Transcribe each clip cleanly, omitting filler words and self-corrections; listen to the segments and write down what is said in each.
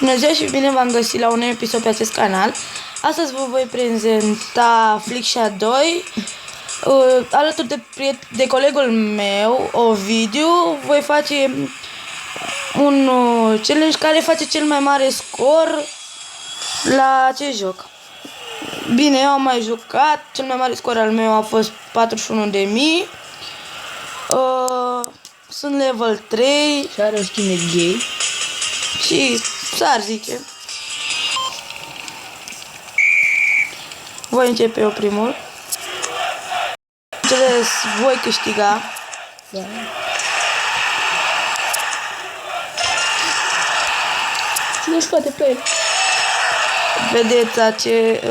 Bună ziua și bine v-am găsit la un episod pe acest canal. Astăzi vă voi prezenta Flickshare 2 alături de colegul meu, Ovidiu. Voi face un challenge care face cel mai mare scor la acest joc. Bine, eu am mai jucat, cel mai mare scor al meu a fost 41.000. Sunt level 3 și are o skin gay și s-ar zice. Voi începe eu primul. Înțeles, voi câștiga. Da. Cine scoate pe el? Vedeți ce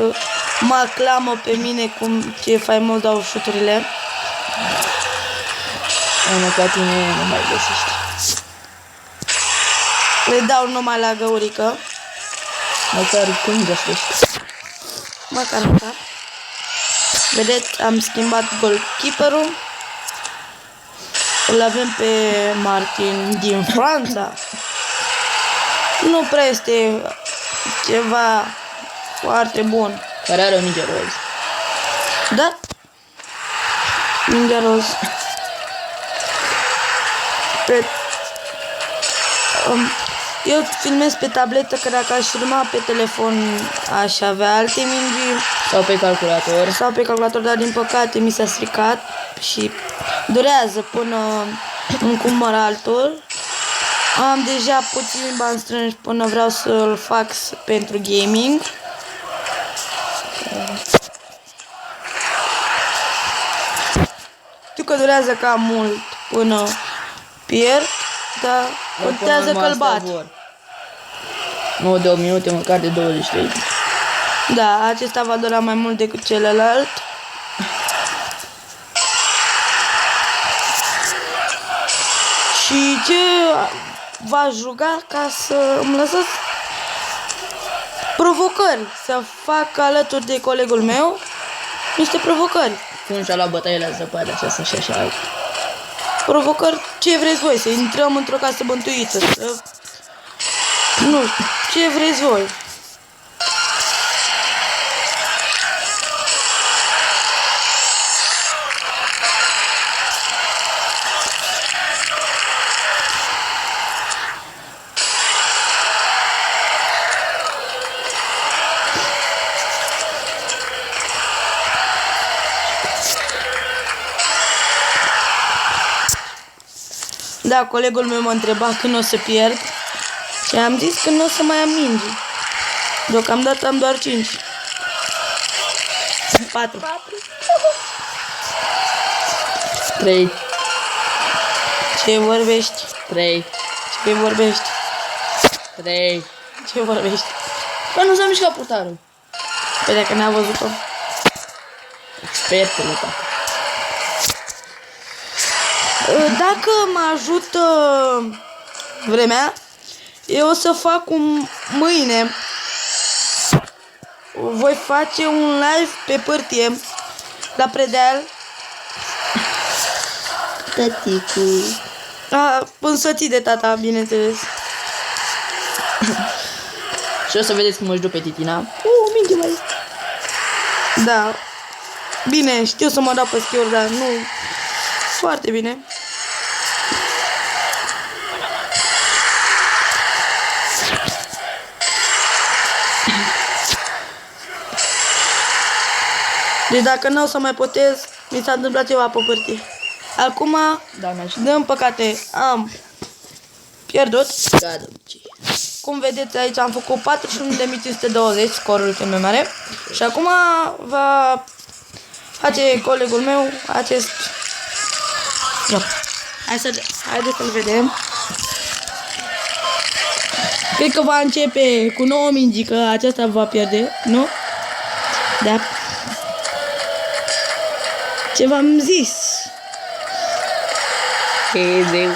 mă aclamă pe mine cum ce faimos dau șuturile. Mă, ca tine nu mai găsești. Le dau numai la găurică. Măcar cum găsești? Măcar. Vedeți, am schimbat goalkeeperul. Îl avem pe Martin din Franța. Nu prea este ceva foarte bun. Care are o minge roz. Da? Minge roz. Eu filmez pe tabletă, că dacă aș filma pe telefon aș avea alte mingi. Sau pe calculator. Sau pe calculator, dar din păcate mi s-a stricat și durează până îmi cumpăr altul. Am deja puțini bani strânși până vreau să-l fac pentru gaming. Știu că durează cam mult până pierd, dar contează că-l bat. Nu de 8 minute, măcar de 23. Da, acesta va dura mai mult decât celălalt. Și ce va juga ca să îmi lăsați provocări, să fac alături de colegul meu niște provocări. Cum și-a luat bătaie la zăpadă aceasta și așa. Provocări, ce vreți voi, să intrăm într-o casă bântuită, să... Nu, ce vreți voi. Da, colegul meu mă întreba când o să pierd și am zis că nu o să mai am mingi. Deocamdată am doar 5. 4. 3. Ce vorbești? 3. Ce vorbești? 3. Ce vorbești? Bă, nu s-a mișcat portarul. Păi dacă n-a văzut-o. Expertele, tata. Dacă mă ajută vremea, eu o să fac mâine. Voi face un live pe pârtie la Predeal. Tăticu. Însățit de tata, bineînțeles. Și o să vedeți cum își duc pe Titina. Minge mai. Da. Bine, știu să mă dau pe schiuri, dar nu foarte bine. Deci dacă nu o să mai potez, mi s-a întâmplat ceva pe pârtie. Acum, din păcate, am pierdut. Cum vedeți aici am făcut 41.520, scorul cel mai mare. Și acum va face colegul meu acest joc. Haideți să-l vedem. Cred că va începe cu 9 mingi, că aceasta va pierde, nu? Da. Ce v-am zis? E zeu.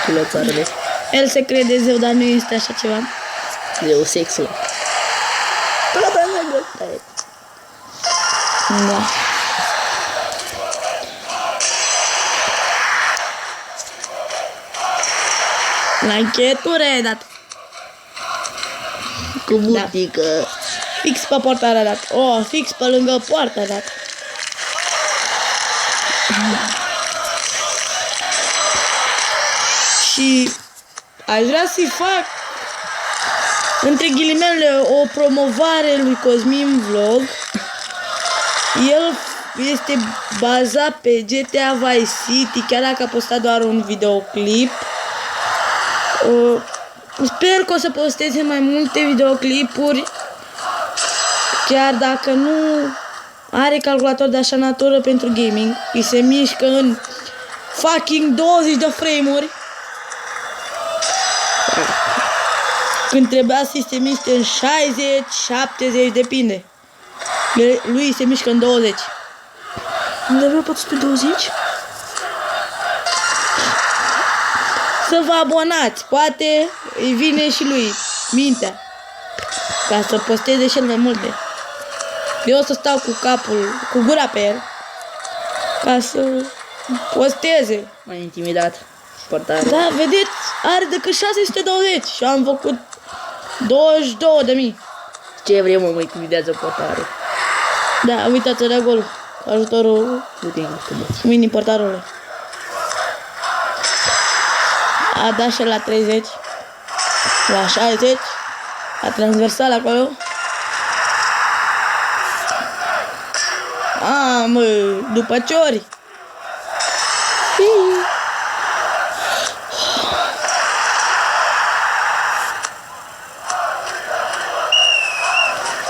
Chiloțarele. El se crede zeu, dar nu este așa ceva. Zeu sexul. Da. La încheietură ai dat. Cu burtică. Fix pe portare a dat. Oh, fix pe lângă poartă a dat. Și aș vrea să-i fac, între ghilimele, o promovare lui Cosmin Vlog. El este bazat pe GTA Vice City, chiar dacă a postat doar un videoclip. Sper că o să posteze mai multe videoclipuri, chiar dacă nu are calculator de așa natură pentru gaming. Îi se mișcă în fucking 20 de frame-uri, când trebuia să se miște în 60, 70, depinde. Lui se mișcă în 20. Unde vreau 420? Să vă abonați, poate îi vine și lui mintea ca să posteze cel mai multe. Eu o să stau cu capul, cu gura pe el, ca să posteze. M-a intimidat. Portare. Da, vedeți, are decât 620 și am făcut 22.000. Ce vrei, mă intimidează portarul. Da, uitați de acolo, cu ajutorul mini portarului. A dat și la 30, la 60, la transversal acolo. A, mă, după ciori.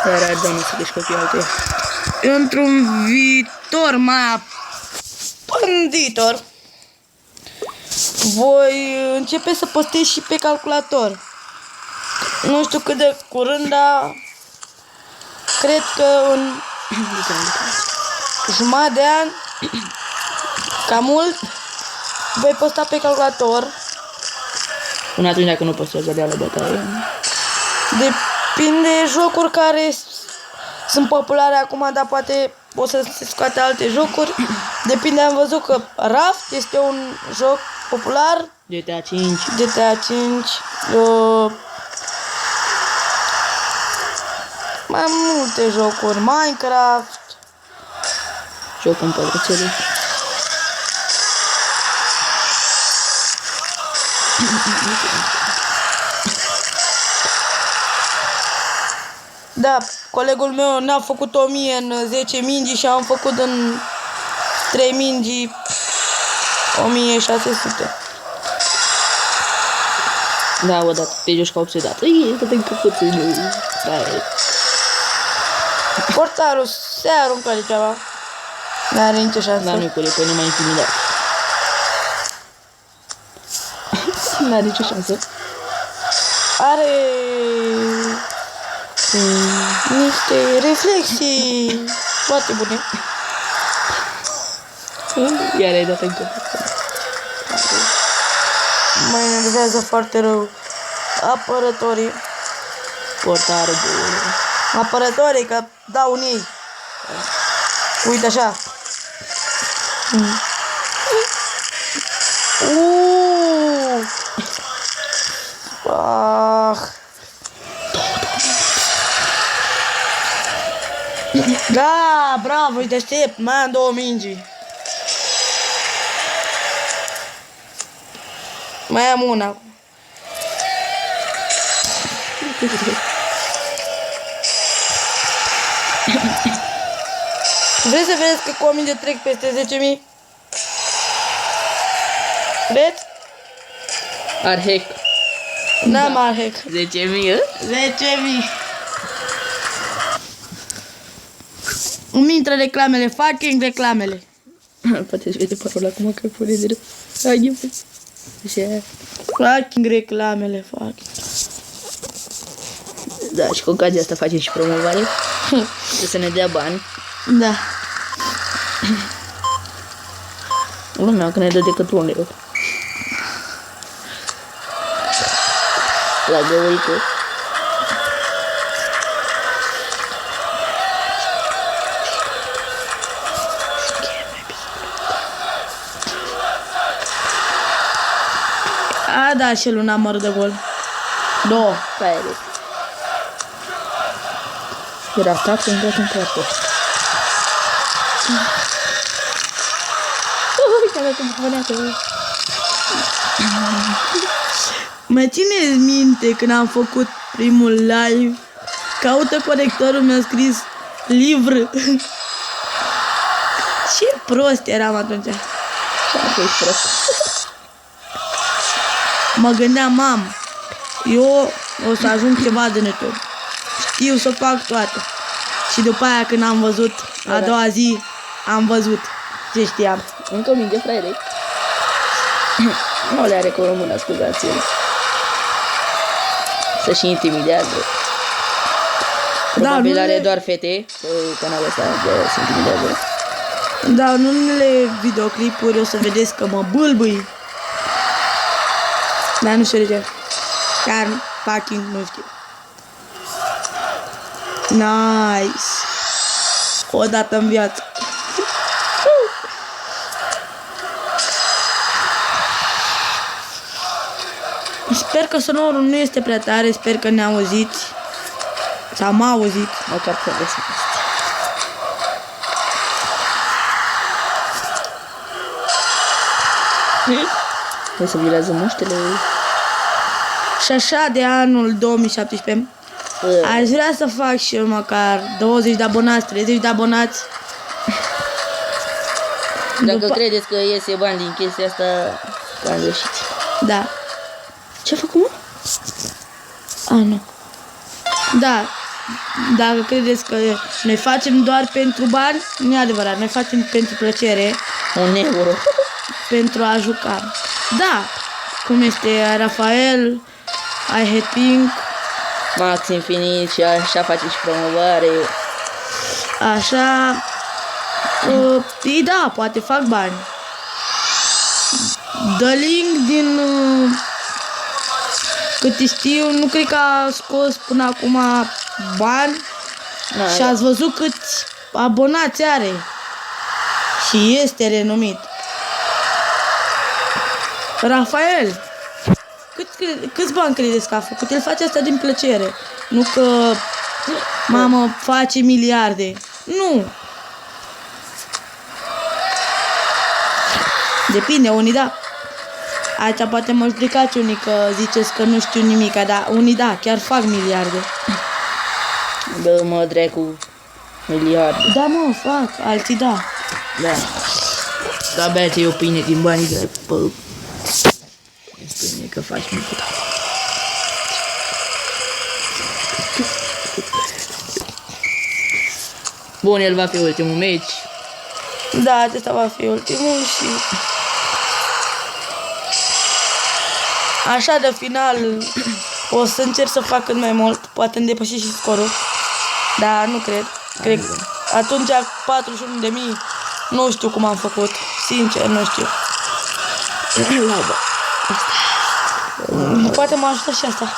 Era doamne să descopii alte. Într-un viitor mai apânditor voi începe să postez și pe calculator. Nu știu cât de curând, dar cred că în jumătate de an, cam mult, voi posta pe calculator. Până atunci, dacă nu poți să dea la bătaie. Depinde jocuri care sunt populare acum, dar poate o să se scoate alte jocuri. Depinde, am văzut că Raft este un joc popular. GTA 5. GTA 5. Mai multe jocuri. Minecraft. Joc în pătrățele. Da, colegul meu n-a făcut 1000 în 10 mingi și am făcut în 3 mingi 1600. Da, odată, te joci ca obsedat. Ii, că te încăpățâni. Da, e. Portarul se aruncă degeaba. N-are nicio șansă. Da, nu-i cu repă, nu m-a intimidat. N-are nicio șansă. Are niște reflexii foarte bune. Iar ai dat în căpățâni. Mă enervează foarte rău apărătorii. Portarul bun. Apărătorii, că dau în ei. Uite așa. Ah. Da, bravo, îi deștept, mai am 2 mingi. Mai am una. Vreți să vedeți că cu o minge trec peste 10.000? Vreți? Arhec. N-am arhec. 10.000, 10.000. Îmi intră reclamele, fucking reclamele. Poate își vede parola acum că pune de rău. Hai, așa. Fucking reclamele, fucking. Da, și cu ocazia asta facem și promovare. Trebuie să ne dea bani. Da. Lumea că ne dă decât 1 euro. La găurică. A, da, și el un număr de gol. Două. Fraiere. Era tac, intrat în poartă. Uite, am dat în bufoneată. Mai țineți minte când am făcut primul live? Caută corectorul, mi-a scris livr. Ce prost eram atunci. Ce-am fost prost. Mă gândeam, mam, eu o să ajung ceva din YouTube. Știu să fac toate. Și după aia când am văzut, a doua zi, am văzut ce știam. Încă o minge, fraiere. Nu le are cu română, scuzați-l. Să-și intimidează. Probabil are doar fete pe canalul ăsta de se intimidează. Da, în unele videoclipuri o să vedeți că mă bâlbâi. Dar nu știu de ce. Chiar fucking nu știu. Nice. O dată în viață. Sper că sonorul nu este prea tare, sper că ne auziți. Sau m-a auzit. Măcar că găsim. Hai să virează muștele. Și așa de anul 2017 aș vrea să fac și eu măcar 20 de abonați, 30 de abonați. Dacă credeți că iese bani din chestia asta, am greșit. Da. Ce-a făcut, mă? A, nu. Da. Dacă credeți că noi facem doar pentru bani, nu e adevărat. Noi facem pentru plăcere. 1 euro. Pentru a juca. Da. Cum este Rafael, I Hate Pink. Max Infinit și așa face și promovare. Așa. Da, poate fac bani. The Link din... câte știu, nu cred că a scos până acum bani. Și ați văzut câți abonați are. Și este renumit. Rafael, câți bani credeți că a făcut? El face asta din plăcere. Nu că, mamă, face miliarde. Nu. Depinde, unii da. Aici poate mă judecați unii că ziceți că nu știu nimica, dar unii da, chiar fac miliarde. Bă, mă, dracu, miliarde. Da, mă, fac, alții da. Da. Da, bea ți-i o pâine din banii de pe... Spune că faci mult. Bun, el va fi ultimul meci. Da, acesta va fi ultimul și... Așa de final o să încerc să fac cât mai mult, poate îmi depăși și scorul. Dar nu cred. Cred că atunci 41.000 nu știu cum am făcut. Sincer, nu știu. Poate mă ajută și asta.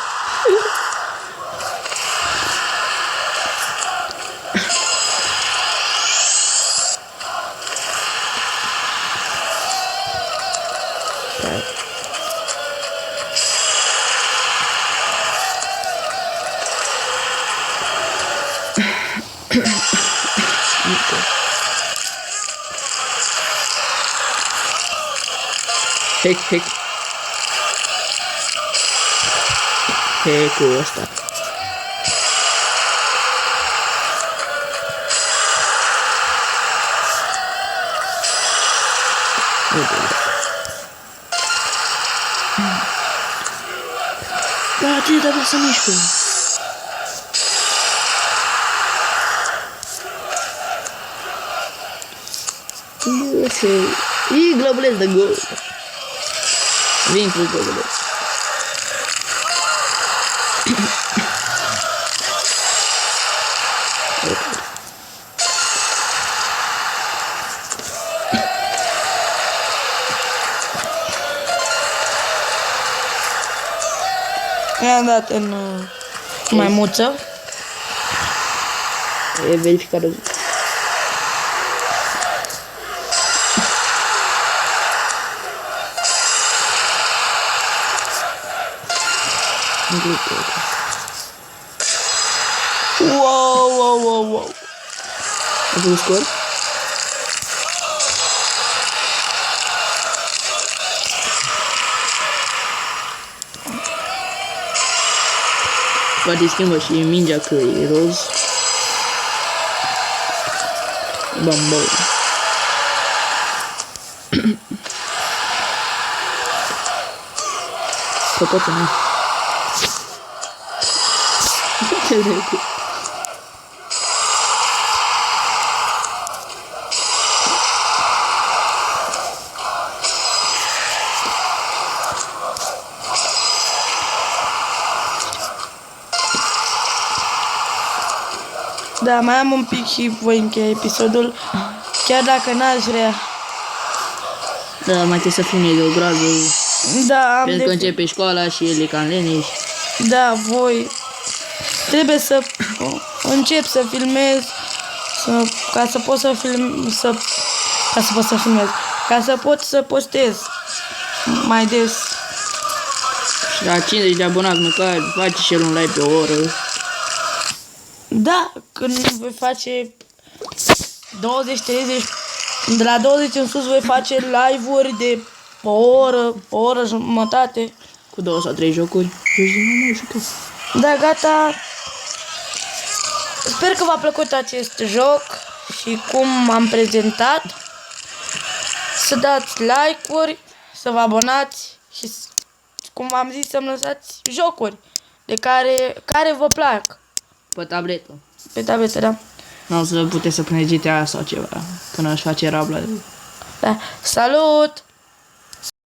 Hack. Hack-ul ăsta. Da, ce trebuie să mișcă. Ii, globulez de gol. Vin cu globulez. Mi-am dat în maimuță. E verificat. Nu cred că... Wow. A făcut scor? Poate schimbă și mingea că e roz. Bambou. Că poate nu. Ce dracu. Da, mai am un pic și voi încheia episodul, chiar dacă n-aș vrea. Da, mai trebuie să filmezi o groază. Da, am Pentru că începe școala și el e cam leneș. Da, voi trebuie să încep să filmez, ca să pot să filmez, ca să pot să postez mai des. Și la 50 de abonați măcar face și el un live pe o oră. Da, când voi face 20, 30, de la 20 în sus voi face live-uri de o oră jumătate. Cu 2 sau 3 jocuri. Da, gata. Sper că v-a plăcut acest joc și cum am prezentat. Să dați like-uri, să vă abonați și, cum am zis, să-mi lăsați jocuri de care vă plac. Pe tabletă. Pe tabletă, da. Nu o să puteți să puneți GTA sau ceva, până își face rabla. Da. Salut!